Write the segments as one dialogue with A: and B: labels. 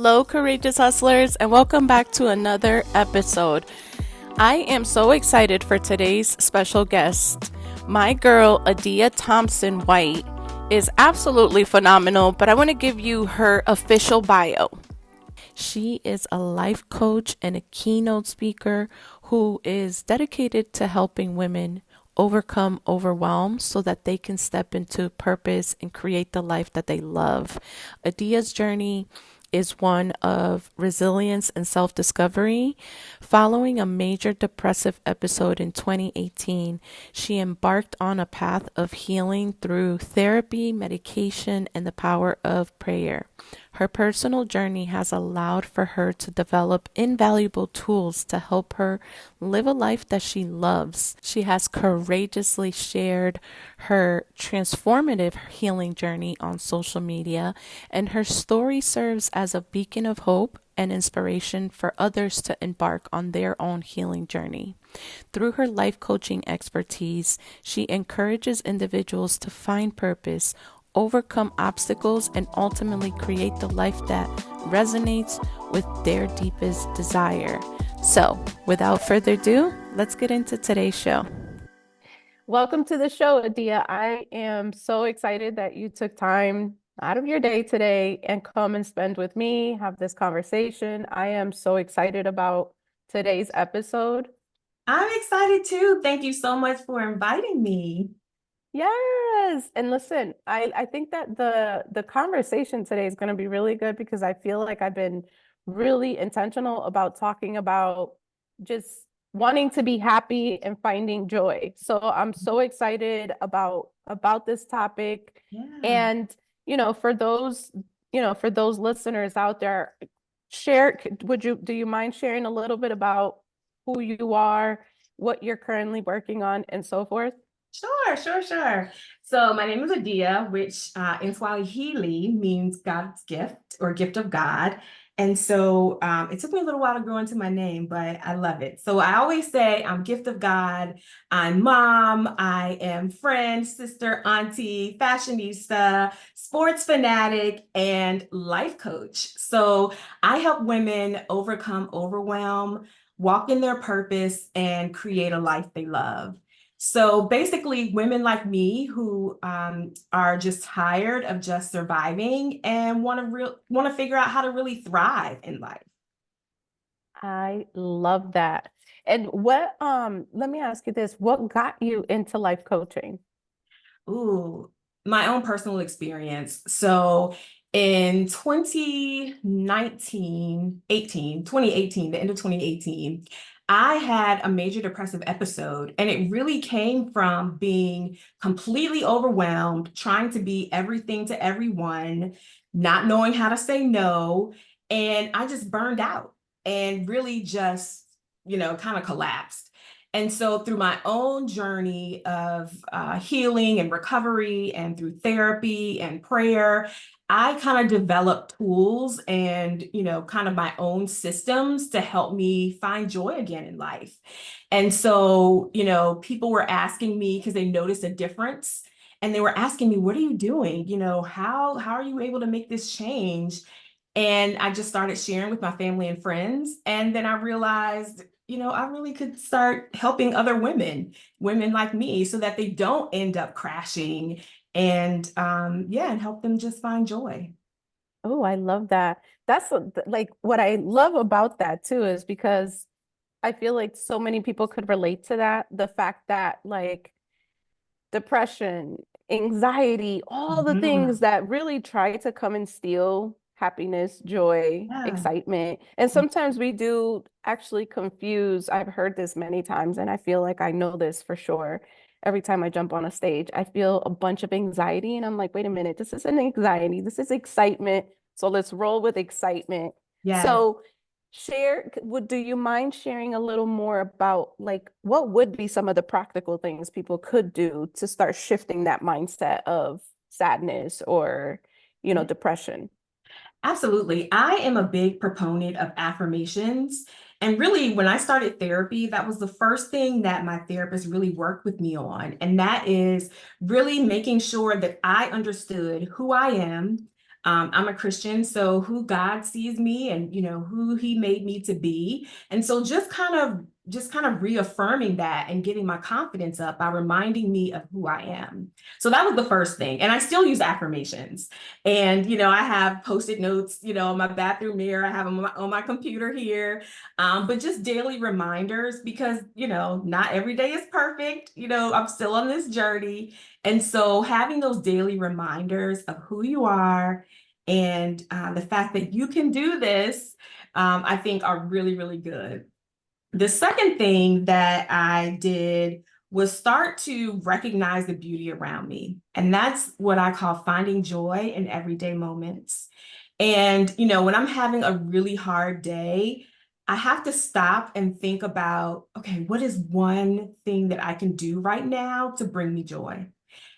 A: Hello, courageous hustlers, and welcome back to another episode. I am so excited for today's special guest. My girl, Adia Thompson White, is absolutely phenomenal, but I want to give you her official bio. She is a life coach and a keynote speaker who is dedicated to helping women overcome overwhelm so that they can step into purpose and create the life that they love. Adia's journey is one of resilience and self discovery. Following a major depressive episode in 2018, she embarked on a path of healing through therapy, medication, and the power of prayer. Her personal journey has allowed for her to develop invaluable tools to help her live a life that she loves. She has courageously shared her transformative healing journey on social media, and her story serves as a beacon of hope and inspiration for others to embark on their own healing journey. Through her life coaching expertise, she encourages individuals to find purpose, overcome obstacles, and ultimately create the life that resonates with their deepest desire. So, without further ado, let's get into today's show. Welcome to the show, Adia. I am so excited that you took time out of your day today and come and spend with me, have this conversation. I am so excited about today's episode.
B: I'm excited too. Thank you so much for inviting me.
A: Yes. And listen, I think that the conversation today is going to be really good because I feel like I've been really intentional about talking about just wanting to be happy and finding joy. So I'm so excited about this topic.
B: Yeah.
A: And for those listeners out there, share do you mind sharing a little bit about who you are, what you're currently working on, and so forth?
B: Sure. So my name is Adia, which in Swahili means God's gift or gift of God. And so it took me a little while to grow into my name, but I love it. So I always say I'm gift of God. I'm mom. I am friend, sister, auntie, fashionista, sports fanatic, and life coach. So I help women overcome overwhelm, walk in their purpose, and create a life they love. So basically, women like me who are just tired of just surviving and want to figure out how to really thrive in life.
A: I love that. And let me ask you this, what got you into life coaching?
B: Ooh, my own personal experience. So in 2018, the end of 2018, I had a major depressive episode, and it really came from being completely overwhelmed, trying to be everything to everyone, not knowing how to say no. And I just burned out and really just, kind of collapsed. And so, through my own journey of healing and recovery, and through therapy and prayer, I kind of developed tools and, kind of my own systems to help me find joy again in life. And so, people were asking me because they noticed a difference. And they were asking me, what are you doing? How are you able to make this change? And I just started sharing with my family and friends. And then I realized, I really could start helping other women like me, so that they don't end up crashing and yeah, and help them just find joy.
A: Oh, I love that. Like what I love about that too is because I feel like so many people could relate to that. The fact that like depression, anxiety, all the things
B: Mhm.
A: that really try to come and steal happiness, joy,
B: Yeah.
A: excitement. And sometimes we do actually confuse. I've heard this many times, and I feel like I know this for sure. Every time I jump on a stage, I feel a bunch of anxiety, and I'm like, wait a minute, this isn't anxiety, this is excitement. So let's roll with excitement.
B: Yes.
A: So do you mind sharing a little more about like what would be some of the practical things people could do to start shifting that mindset of sadness or,
B: Yeah.
A: depression?
B: Absolutely. I am a big proponent of affirmations. And really, when I started therapy, that was the first thing that my therapist really worked with me on. And that is really making sure that I understood who I am. I'm a Christian, so who God sees me and who he made me to be. And so just kind of reaffirming that and getting my confidence up by reminding me of who I am. So that was the first thing. And I still use affirmations. And I have post-it notes, on my bathroom mirror. I have them on my computer here. But just daily reminders because, not every day is perfect. I'm still on this journey. And so having those daily reminders of who you are and the fact that you can do this, I think are really, really good. The second thing that I did was start to recognize the beauty around me. And that's what I call finding joy in everyday moments. And, when I'm having a really hard day, I have to stop and think about, okay, what is one thing that I can do right now to bring me joy?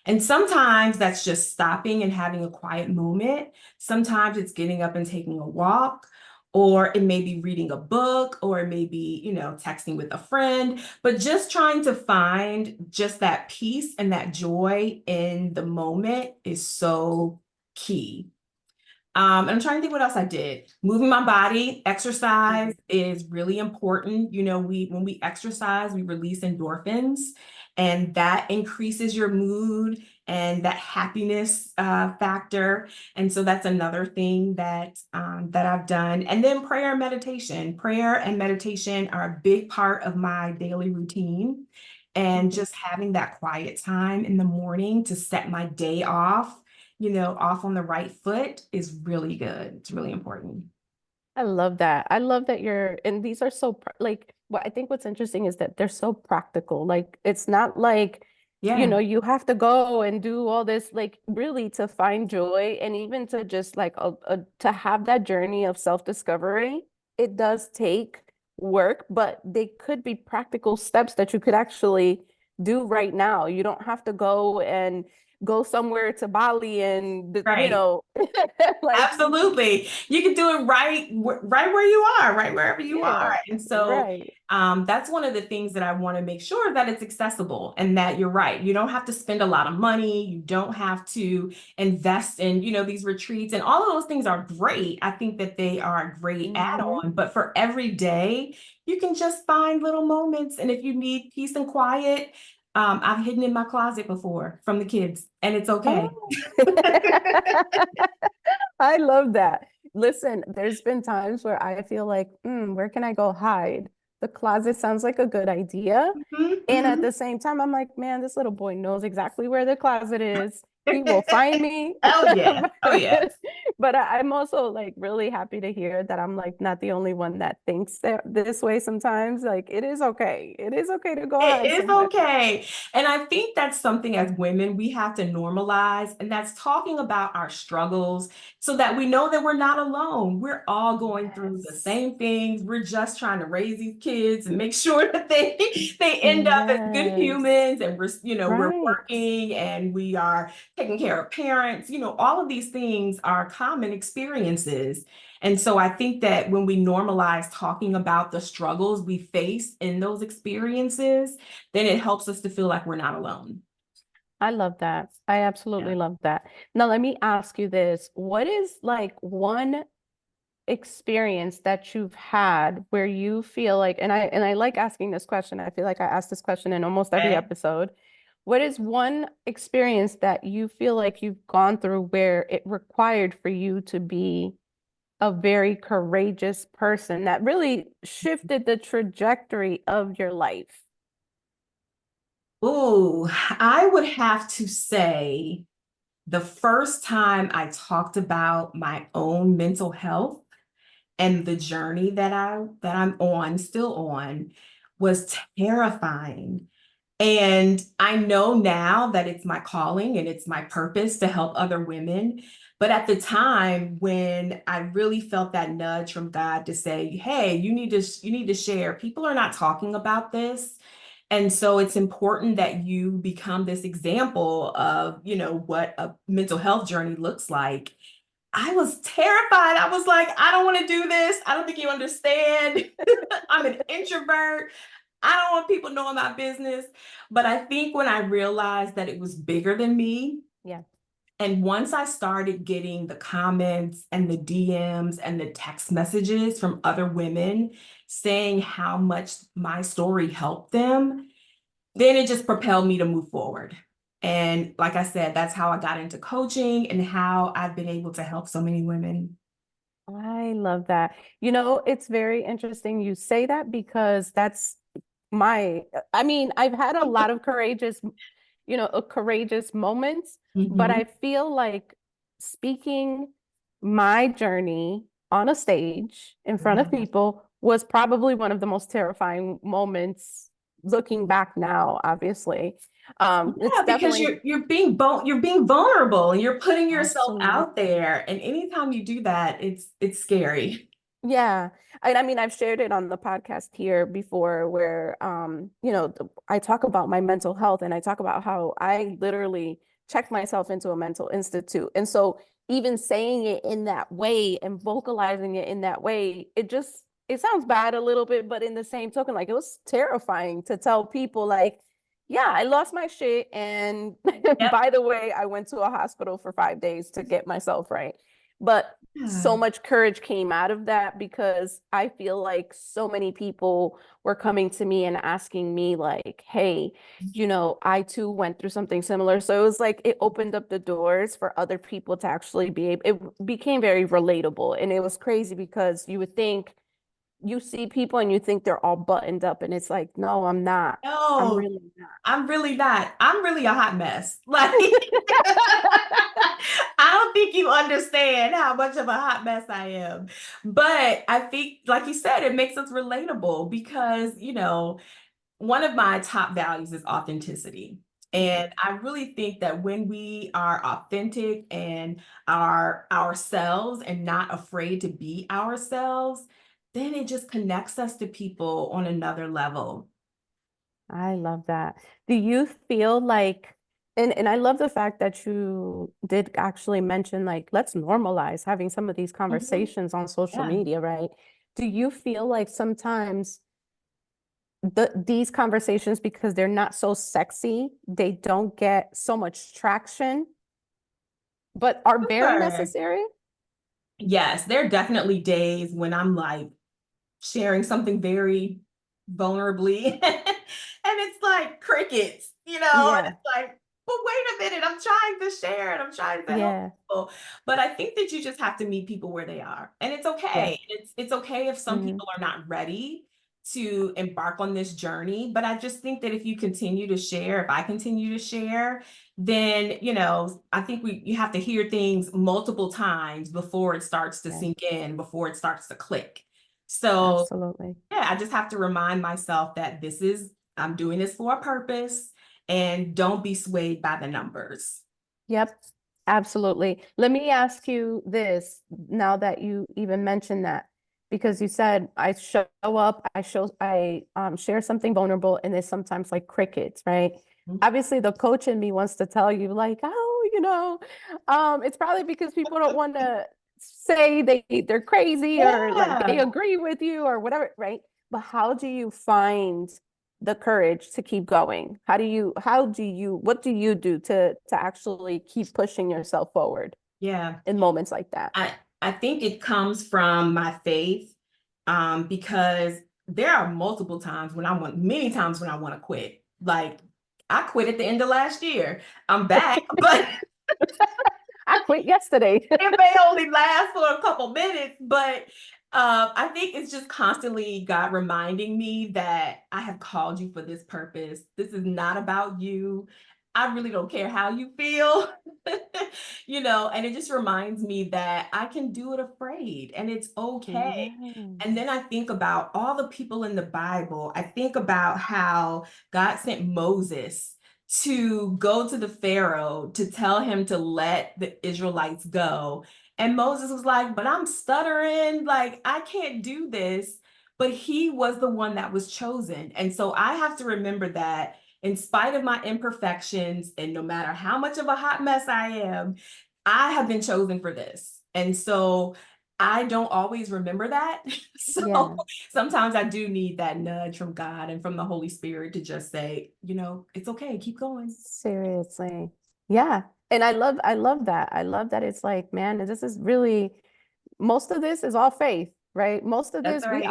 B: And sometimes that's just stopping and having a quiet moment. Sometimes it's getting up and taking a walk, or it may be reading a book, or it may be, texting with a friend, but just trying to find just that peace and that joy in the moment is so key. And I'm trying to think what else I did. Moving my body, exercise is really important. When we exercise, we release endorphins, and that increases your mood and that happiness factor. And so that's another thing that I've done. And then prayer and meditation. Prayer and meditation are a big part of my daily routine. And just having that quiet time in the morning to set my day off off on the right foot is really good. It's really important.
A: I love that. I love that and these are so, like, what I think what's interesting is that they're so practical. Like, it's not like,
B: Yeah,
A: you have to go and do all this, like, really to find joy and even to just like, to have that journey of self-discovery. It does take work, but they could be practical steps that you could actually do right now. You don't have to go somewhere to Bali and,
B: right.
A: like,
B: Absolutely. You can do it right where you are, right wherever you are.
A: yeah,
B: And so
A: right.
B: that's one of the things that I want to make sure that it's accessible and that you're right. You don't have to spend a lot of money. You don't have to invest in, these retreats, and all of those things are great. I think that they are a great
A: Hmm.
B: add-on, but for every day, you can just find little moments. And if you need peace and quiet, I've hidden in my closet before from the kids, and it's okay.
A: Oh. I love that. Listen, there's been times where I feel like, where can I go hide? The closet sounds like a good idea.
B: Mhm,
A: And at
B: mhm.
A: the same time, I'm like, man, this little boy knows exactly where the closet is. He will find me.
B: Oh yeah. Oh yeah.
A: But I'm also like really happy to hear that I'm like not the only one that thinks this way sometimes. Like it is okay. It is okay to go hide
B: It is
A: somewhere.
B: okay. And I think that's something as women we have to normalize, and that's talking about our struggles so that we know that we're not alone. We're all going through the
A: Yes.
B: same things. We're just trying to raise these kids and make sure that they end up as good
A: Yes.
B: humans, and we're
A: Right.
B: working and we are taking care of parents. All of these things are common experiences. And so I think that when we normalize talking about the struggles we face in those experiences, then it helps us to feel like we're not alone.
A: I love that. I
B: Yeah.
A: absolutely love that. Now, let me ask you this. What is like one experience that you've had where you feel like, and I like asking this question. I feel like I ask this question in almost every
B: Okay.
A: episode. What is one experience that you feel like you've gone through where it required for you to be a very courageous person that really shifted the trajectory of your life?
B: Ooh, I would have to say the first time I talked about my own mental health and the journey that I'm on, still on, was terrifying. And I know now that it's my calling and it's my purpose to help other women. But at the time when I really felt that nudge from God to say, "Hey, you need to share. People are not talking about this." And so it's important that you become this example of, what a mental health journey looks like. I was terrified. I was like, I don't want to do this. I don't think you understand. I'm an introvert. I don't want people knowing my business. But I think when I realized that it was bigger than me,
A: Yeah.
B: And once I started getting the comments and the DMs and the text messages from other women saying how much my story helped them, then it just propelled me to move forward. And like I said, that's how I got into coaching and how I've been able to help so many women.
A: I love that. It's very interesting you say that because that's I mean, I've had a lot of courageous moments, but I
B: Mhm.
A: feel like speaking my journey on a stage in front of
B: Yeah.
A: people was probably one of the most terrifying moments looking back now, obviously. It's
B: Yeah, because
A: definitely
B: you're being vulnerable and you're putting yourself
A: absolutely.
B: out there. And anytime you do that, it's scary.
A: Yeah. I mean, I've shared it on the podcast here before where, I talk about my mental health and I talk about how I literally checked myself into a mental institute. And so even saying it in that way and vocalizing it in that way, it sounds bad a little bit, but in the same token, like it was terrifying to tell people like, yeah, I lost my shit. And
B: Yep.
A: by the way, I went to a hospital for 5 days to get myself right. But so
B: Yeah.
A: much courage came out of that because I feel like so many people were coming to me and asking me, like, hey, I too went through something similar. So it was like it opened up the doors for other people to actually be able, it became very relatable. And it was crazy because you would think you see people and you think they're all buttoned up, and it's like, no, I'm not. I'm
B: No,
A: really
B: I'm really not. I'm really a hot mess. Like,
A: not.
B: I don't think you understand how much of a hot mess I am. But I think, like you said, it makes us relatable because, one of my top values is authenticity. And I really think that when we are authentic and are ourselves and not afraid to be ourselves, then it just connects us to people on another level.
A: I love that. Do you feel like, and I love the fact that you did actually mention like let's normalize having some of these
B: Mhm.
A: conversations on social
B: Yeah.
A: media, right? Do you feel like sometimes these conversations, because they're not so sexy, they don't get so much traction, but are very
B: Sure.
A: necessary?
B: Yes, there are definitely days when I'm like sharing something very vulnerably and it's like crickets, and
A: Yeah,
B: it's like, but wait a minute, I'm trying to share and I'm trying to help
A: yeah,
B: people. But I think that you just have to meet people where they are. And it's
A: yeah.
B: okay. It's okay if some
A: Hmm.
B: people are not ready to embark on this journey. But I just think that if you continue to share, if I continue to share, then I think you have to hear things multiple times before it starts to
A: Yeah,
B: sink in, before it starts to click. So
A: absolutely.
B: yeah, I just have to remind myself that I'm doing this for a purpose and don't be swayed by the numbers.
A: Yep, absolutely. Let me ask you this now that you even mentioned that, because you said I show up, I share something vulnerable, and there's sometimes like crickets, right? Obviously, the coach in me wants to tell you, like, oh, it's probably because people don't want to say they're crazy or like they
B: Yeah.
A: agree with you or whatever, right? But how do you find the courage to keep going? What do you do to actually keep pushing yourself forward
B: Yeah.
A: in moments like that?
B: I think it comes from my faith, because there are many times when I want to quit. Like I quit at the end of last year. I'm back, but
A: I quit yesterday.
B: it may only last for a couple minutes, but I think it's just constantly God reminding me that I have called you for this purpose. This is not about you. I really don't care how you feel, and it just reminds me that I can do it afraid and it's okay. And
A: Yes.
B: then I think about all the people in the Bible. I think about how God sent Moses to go to the Pharaoh to tell him to let the Israelites go. And Moses was like, but I'm stuttering, like, I can't do this. But he was the one that was chosen. And so I have to remember that in spite of my imperfections, and no matter how much of a hot mess I am, I have been chosen for this. And so I don't always remember that. So
A: Yeah.
B: sometimes I do need that nudge from God and from the Holy Spirit to just say, it's okay, keep going.
A: Seriously. Yeah. And I love that. I love that it's like, man, this is really most of this is all faith, right? Most of
B: That's
A: this
B: right.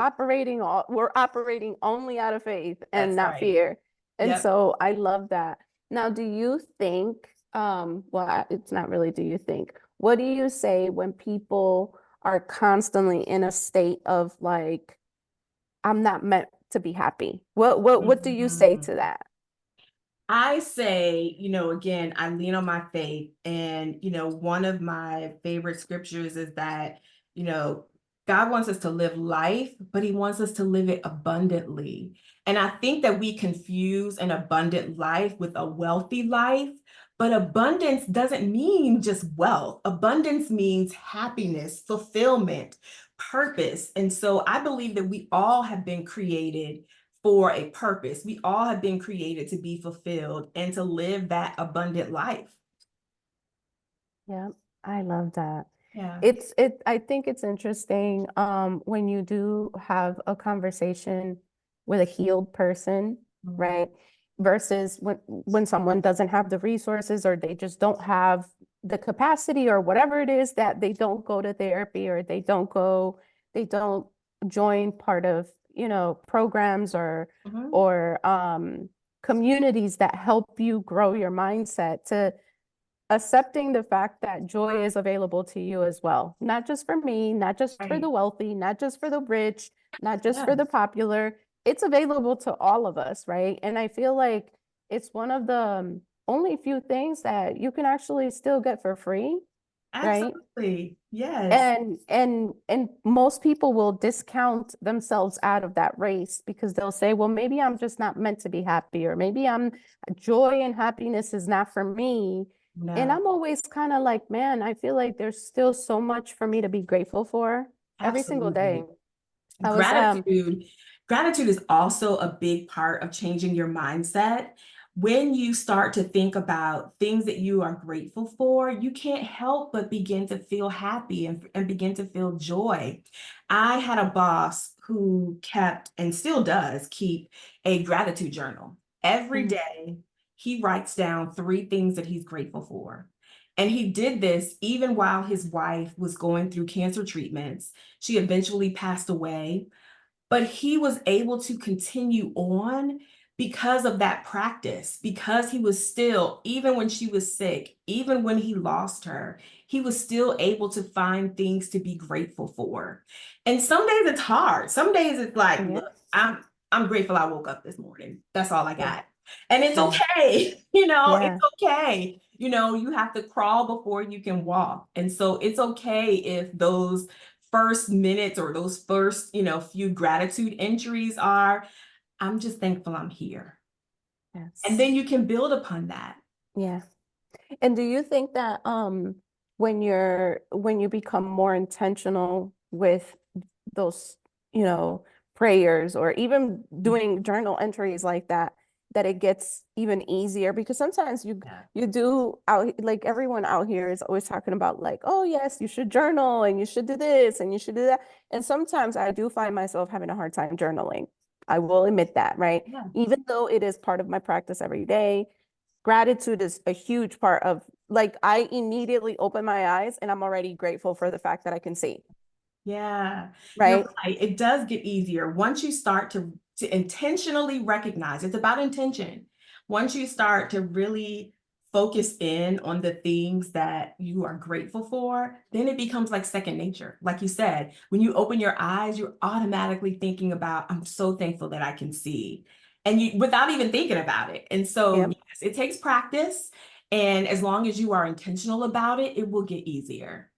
A: we're operating only out of faith and
B: That's
A: not
B: right.
A: fear. And
B: Yep.
A: so I love that. Now, do you think, it's not really do you think, what do you say when people are constantly in a state of like, I'm not meant to be happy? What do you say
B: Mhm.
A: to that?
B: I say, again, I lean on my faith. And, one of my favorite scriptures is that, you know, God wants us to live life, but he wants us to live it abundantly. And I think that we confuse an abundant life with a wealthy life. But abundance doesn't mean just wealth. Abundance means happiness, fulfillment, purpose. And so I believe that we all have been created for a purpose. We all have been created to be fulfilled and to live that abundant life.
A: Yeah, I love that.
B: Yeah.
A: I think it's interesting when you do have a conversation with a healed person,
B: Mhm.
A: right? Versus when someone doesn't have the resources or they just don't have the capacity or whatever it is that they don't go to therapy or they don't join part of, programs
B: Mhm.
A: or communities that help you grow your mindset to accepting the fact that joy is available to you as well. Not just for me, not just for the
B: Right.
A: wealthy, not just for the rich, not just for the
B: Yes,
A: popular. It's available to all of us, right? And I feel like it's one of the only few things that you can actually still get for free, right?
B: absolutely. Yes.
A: And most people will discount themselves out of that race because they'll say, well, maybe I'm just not meant to be happy, or maybe I'm joy and happiness is not for me. And
B: No,
A: I'm always kind of like, man, I feel like there's still so much for me to be grateful for every single day.
B: absolutely.
A: I was
B: Gratitude is also a big part of changing your mindset. When you start to think about things that you are grateful for, you can't help but begin to feel happy and begin to feel joy. I had a boss who kept and still does keep a gratitude journal. Every
A: mm,
B: day, he writes down three things that he's grateful for. And he did this even while his wife was going through cancer treatments. She eventually passed away, but he was able to continue on because of that practice, because he was still, even when she was sick, even when he lost her, he was still able to find things to be grateful for. And some days it's hard. Some days it's like, look,
A: yes,
B: I'm grateful I woke up this morning. That's all I
A: yeah,
B: got. And it's
A: yeah,
B: okay, it's
A: yeah,
B: okay. You have to crawl before you can walk. And so it's okay if those first minutes or those first, few gratitude entries are, I'm just thankful I'm here. And
A: yes,
B: then you can build upon that.
A: yeah. And do you think that when you become more intentional with those, you know, prayers or even doing journal entries like that, that it gets even easier? Because sometimes
B: Yeah.
A: you do out like everyone out here is always talking about like, oh yes, you should journal and you should do this and you should do that. And sometimes I do find myself having a hard time journaling. I will admit that, right?
B: Yeah.
A: Even though it is part of my practice every day, gratitude is a huge part of like I immediately open my eyes and I'm already grateful for the fact that I can see,
B: Yeah, you're
A: right?
B: right. It does get easier once you start to intentionally recognize. It's about intention. Once you start to really focus in on the things that you are grateful for, then it becomes like second nature. Like you said, when you open your eyes, you're automatically thinking about, I'm so thankful that I can see. And you without even thinking about it. And so,
A: Yep.
B: yes, it takes practice. And as long as you are intentional about it, it will get easier.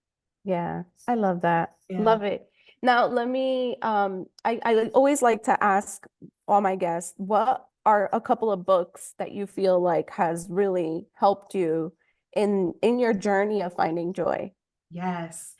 A: Yeah, I love that.
B: Yeah.
A: Love it. Now, let me I always like to ask all my guests, what are a couple of books that you feel like has really helped you in your journey of finding joy?
B: Yes.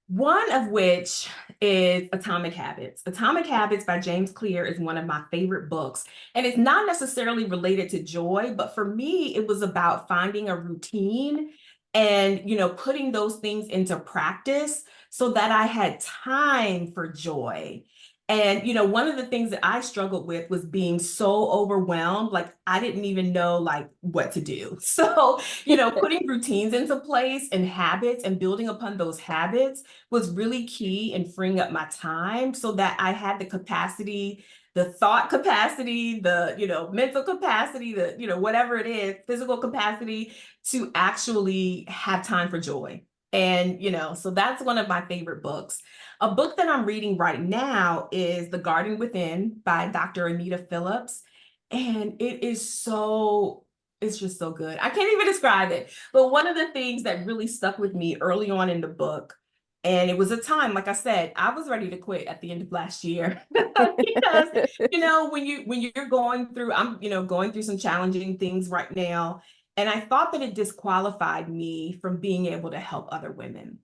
B: One of which is Atomic Habits. Atomic Habits by James Clear is one of my favorite books. And it's not necessarily related to joy, but for me, it was about finding a routine and, putting those things into practice so that I had time for joy. And, one of the things that I struggled with was being so overwhelmed, like I didn't even know like what to do. So, putting routines into place and habits and building upon those habits was really key in freeing up my time so that I had the capacity, the thought capacity, the, mental capacity, the, whatever it is, physical capacity to actually have time for joy. And, so that's one of my favorite books. A book that I'm reading right now is The Garden Within by Dr. Anita Phillips. And it's just so good. I can't even describe it. But one of the things that really stuck with me early on in the book, and it was a time, like I said, I was ready to quit at the end of last year because, when you're going through, I'm, going through some challenging things right now. And I thought that it disqualified me from being able to help other women.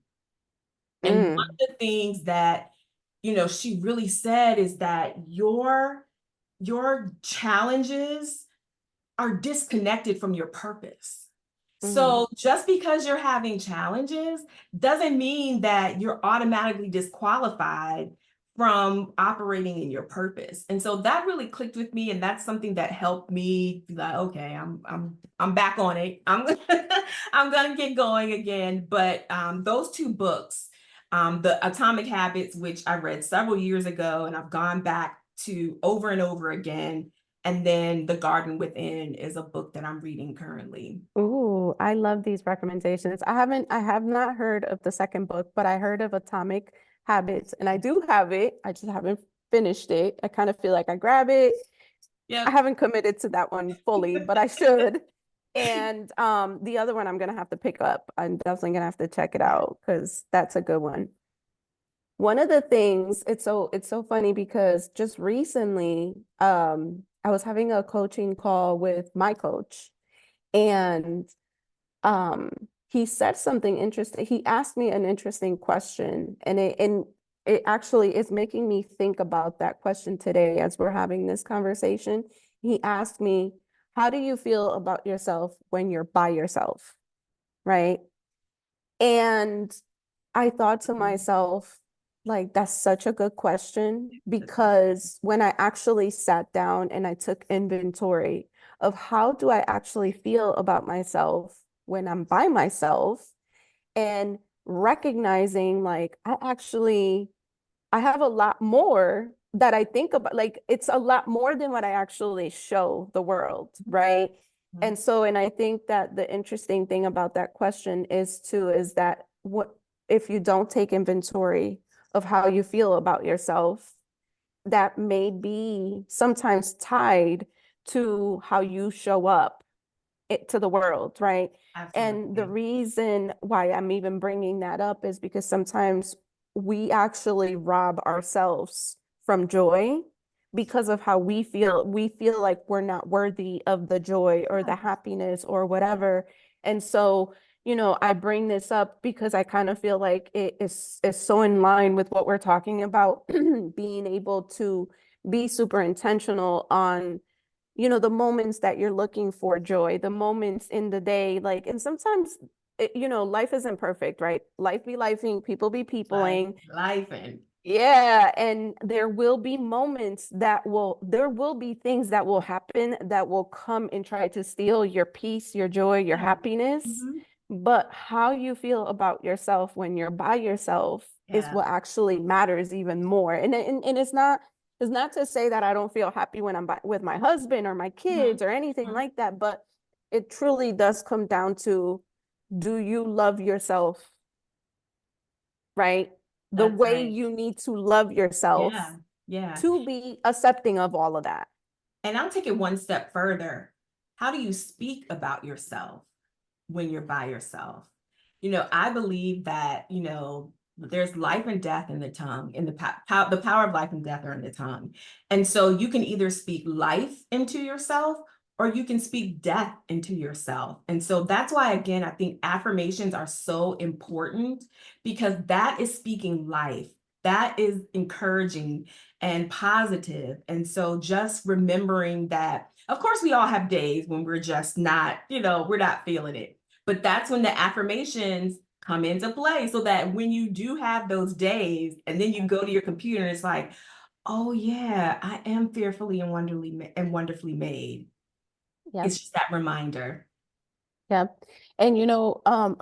B: And one
A: Mm,
B: of the things that, she really said is that your challenges are disconnected from your purpose.
A: mm,
B: So just because you're having challenges doesn't mean that you're automatically disqualified from operating in your purpose. And so that really clicked with me, and that's something that helped me be like, okay, I'm back on it. I'm gonna get going again. But those two books, the Atomic Habits, which I read several years ago, and I've gone back to over and over again, and then The Garden Within is a book that I'm reading currently.
A: ooh, I love these recommendations. I have not heard of the second book, but I heard of Atomic Habits, and I do have it. I just haven't finished it. I kind of feel like I grab it. I
B: Yep.
A: haven't committed to that one fully, but I should. And the other one I'm gonna have to pick up. I'm definitely gonna have to check it
B: Yeah.
A: out because that's a good one. One of the things, it's so funny because just recently, I was having a coaching call with my coach, and he said something interesting. He asked me an interesting question, and it actually is making me think about that question today as we're having this conversation. He asked me, how do you feel about yourself when you're by yourself? Right? And I thought to myself, like, that's such a good question because when I actually sat down and I took inventory of how do I actually feel about myself when I'm by myself, and recognizing like I have a lot more that I think about. Like it's a lot more than what I actually show the world, right?
B: Mhm.
A: And so, and I think that the interesting thing about that question is that what if you don't take inventory of how you feel about yourself, that may be sometimes tied to how you show up to the world, right? And the
B: Absolutely.
A: reason why I'm even bringing that up is because sometimes we actually rob ourselves from joy because of how we feel. We feel like we're not worthy of the joy or the
B: Yes.
A: happiness or whatever. And so, I bring this up because I kind of feel like is so in line with what we're talking about, being able to be super intentional on the moments that you're looking for joy, the moments in the day, like, and sometimes, life isn't perfect, right? Life be lifing, people be
B: Life,
A: peopling.
B: life, and
A: Yeah, and there will be things that will happen that will come and try to steal your peace, your joy, your
B: yeah.
A: happiness.
B: Mhm.
A: But how you feel about yourself when you're by yourself is
B: Yeah.
A: what actually matters even more. And it's not to say that I don't feel happy when with my husband or my
B: Mhm.
A: kids or anything
B: Mhm.
A: like that, but it truly does come down to, do you love yourself, right? The
B: That's
A: way
B: right.
A: you need to love yourself
B: Yeah. Yeah.
A: to be accepting of all of that.
B: And I'll take it one step further. How do you speak about yourself when you're by yourself? I believe that, there's life and death in the tongue, in the power of life and death are in the tongue. And so you can either speak life into yourself or you can speak death into yourself. And so that's why, again, I think affirmations are so important because that is speaking life. That is encouraging and positive. And so just remembering that, of course, we all have days when we're just not, we're not feeling it. But that's when the affirmations come into play so that when you do have those days and then you go to your computer and it's like, Oh yeah, I am fearfully and wonderfully made.
A: Yep.
B: It's just that reminder.
A: Yep. And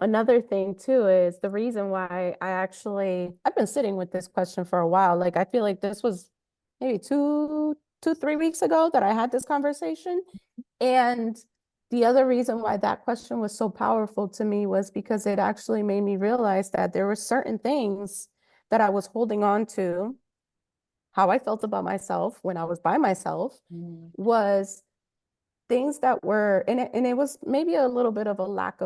A: another thing too is the reason why I've been sitting with this question for a while. Like I feel like this was maybe 3 weeks ago that I had this conversation. And the other reason why that question was so powerful to me was because it actually made me realize that there were certain things that I was holding on to, how I felt about myself when I was by myself
B: Mm.
A: was things that were, and it was maybe a little bit of a lack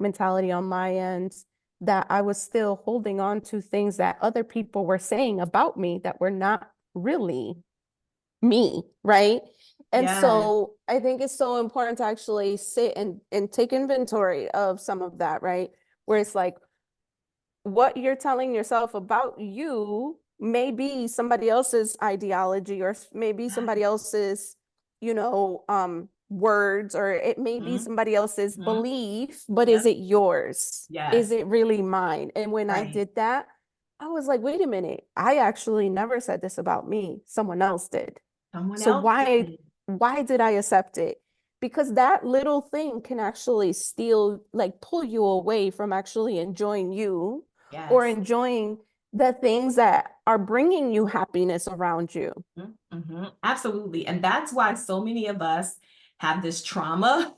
A: mentality on my end, that I was still holding on to things that other people were saying about me that were not really me, right? And
B: Yes.
A: so I think it's so important to actually sit and take inventory of some of that, right? Where it's like what you're telling yourself about you may be somebody else's ideology or maybe somebody else's, words, or it may be
B: Mhm.
A: somebody else's
B: Mhm.
A: belief, but is
B: Yep.
A: it yours? Is
B: Yes.
A: it really mine? And when I
B: Right.
A: did that, I was like, wait a minute, I actually never said this about me. Someone else did.
B: Someone
A: So
B: else
A: why
B: did.
A: why did I accept it? Because that little thing can actually steal, like pull you away from actually enjoying you or
B: Yes.
A: enjoying the things that are bringing you happiness around you.
B: Mhm. Absolutely. And that's why so many of us have this trauma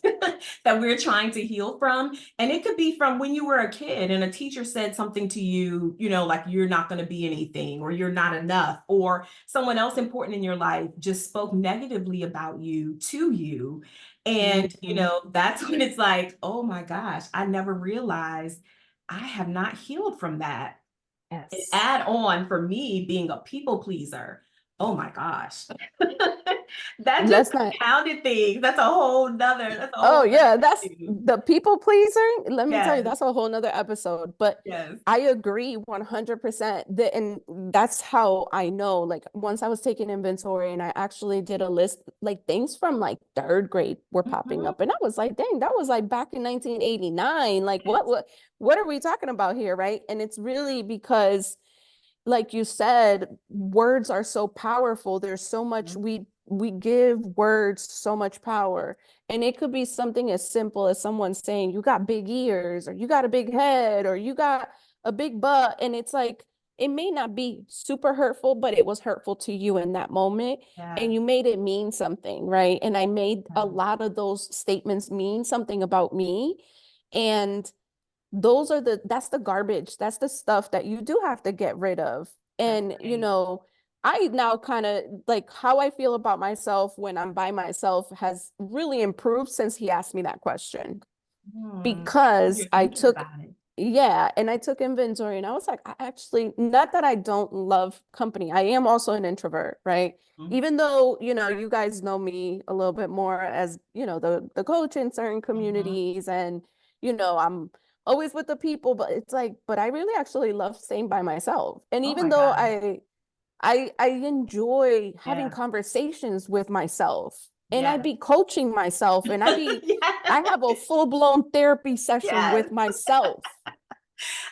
B: that we're trying to heal from. And it could be from when you were a kid and a teacher said something to you, like you're not going to be anything or you're not enough, or someone else important in your life just spoke negatively about you to you. And,
A: Mhm.
B: that's when it's like, oh my gosh, I never realized I have not healed from that. And
A: Yes.
B: add on for me being a people pleaser. Oh my gosh. That just
A: Let's not.
B: compounded things. That's a
A: Oh
B: whole
A: yeah,
B: other
A: that's
B: issue.
A: the people pleaser. Let me tell you,
B: Yes,
A: that's a whole nother episode. But
B: yes.
A: I agree 100% that, and that's how I know. Like once I was taking inventory and I actually did a list, like things from like third grade were popping
B: Mhm.
A: up, and I was like, dang, that was like back in 1989. Like
B: Yes.
A: what are we talking about here, right? And it's really because like you said, words are so powerful. There's so much
B: Mhm.
A: we give words so much power. And it could be something as simple as someone saying, you got big ears, or you got a big head, or you got a big butt. And it's like, it may not be super hurtful, but it was hurtful to you in that moment.
B: Yeah.
A: And you made it mean something, right? And I made a
B: Yeah.
A: lot of those statements mean something about me. And that's the garbage. That's the stuff that you do have to get rid of.
B: That's
A: And,
B: right.
A: I now kind of like how I feel about myself when I'm by myself has really improved since he asked me that question
B: Hmm.
A: because
B: You're thinking about it.
A: yeah, and I took inventory and I was like, I actually, not that I don't love company. I am also an introvert, right?
B: Mhm.
A: Even though, you guys know me a little bit more as, the coach in certain
B: Mhm.
A: communities and, I'm always with the people, but it's like, but I really actually love staying by myself. And
B: Oh
A: even
B: my
A: though
B: God.
A: I enjoy having
B: Yeah.
A: conversations with myself and I
B: Yes.
A: be coaching myself and I
B: Yes.
A: have a full-blown therapy session
B: Yes.
A: with myself.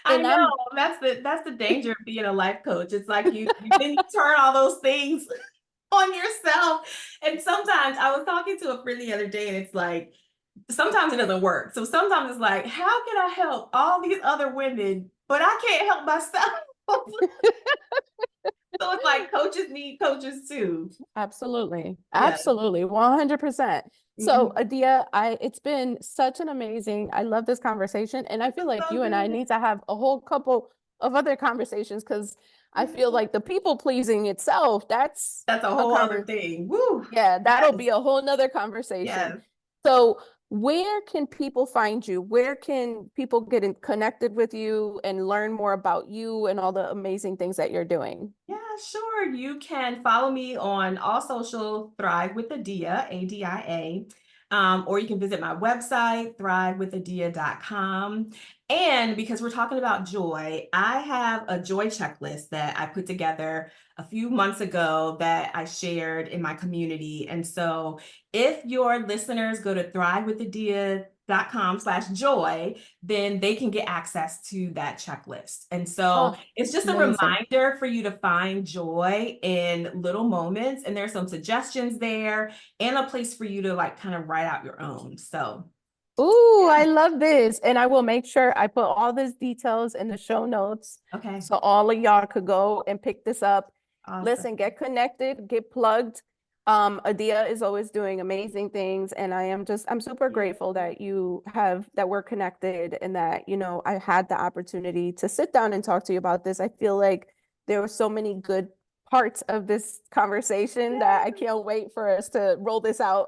B: I
A: And
B: know.
A: I'm
B: That's the danger of being a life coach. It's like then you turn all those things on yourself. And sometimes I was talking to a friend the other day, and it's like sometimes it doesn't work. So sometimes it's like, how can I help all these other women, but I can't help myself? So it's like coaches need coaches too.
A: absolutely,
B: Yeah.
A: absolutely, 100%. So,
B: Mhm.
A: Adia, it's been such an amazing, I love this conversation. And I
B: This
A: feel
B: is
A: like
B: so
A: you and I
B: good.
A: need to have a whole couple of other conversations because I feel
B: Yeah.
A: like the people pleasing itself, that's
B: That's a
A: a
B: whole other
A: conver
B: thing. Woo.
A: yeah, that'll
B: Yes.
A: be a whole nother conversation.
B: Yes.
A: So, where can people find you? Where can people connected with you and learn more about you and all the amazing things that you're doing?
B: Yeah, sure. You can follow me on all social, Thrive with Adia, ADIA. Or you can visit my website, thrivewithadia.com. And because we're talking about joy, I have a joy checklist that I put together a few months ago that I shared in my community. And so if your listeners go to com/joy, then they can get access to that checklist. And so
A: Oh,
B: it's just a
A: amazing.
B: reminder for you to find joy in little moments. And there's some suggestions there and a place for you to like kind of write out your own. So
A: Ooh, I
B: yeah.
A: love this. And I will make sure I put all these details in the show notes
B: Okay.
A: so all of y'all could go and pick this up.
B: Awesome.
A: Listen, get connected, get plugged. Adia is always doing amazing things, and I'm super grateful that that we're connected and that, I had the opportunity to sit down and talk to you about this. I feel like there were so many good parts of this conversation that I can't wait for us to roll this out.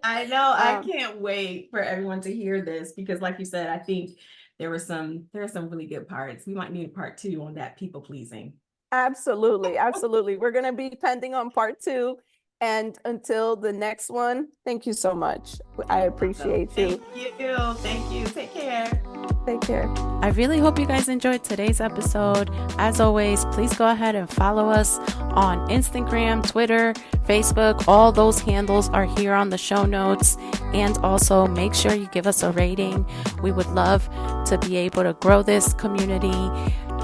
B: I know. I
A: Um,
B: can't wait for everyone to hear this because, like you said, I think there are some really good parts. We might need a part two on that people pleasing.
A: Absolutely, absolutely. We're going to be pending on part two. And until the next one, thank you so much. I
B: Awesome.
A: appreciate you.
B: Thank you. Thank you. Take care.
A: Take care. I really hope you guys enjoyed today's episode. As always, please go ahead and follow us on Instagram, Twitter, Facebook. All those handles are here on the show notes. And also make sure you give us a rating. We would love to be able to grow this community.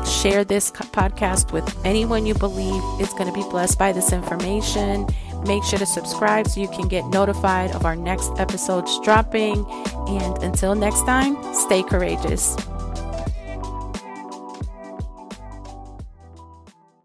A: Share this podcast with anyone you believe is going to be blessed by this information. Make sure to subscribe so you can get notified of our next episodes dropping. And until next time, stay courageous.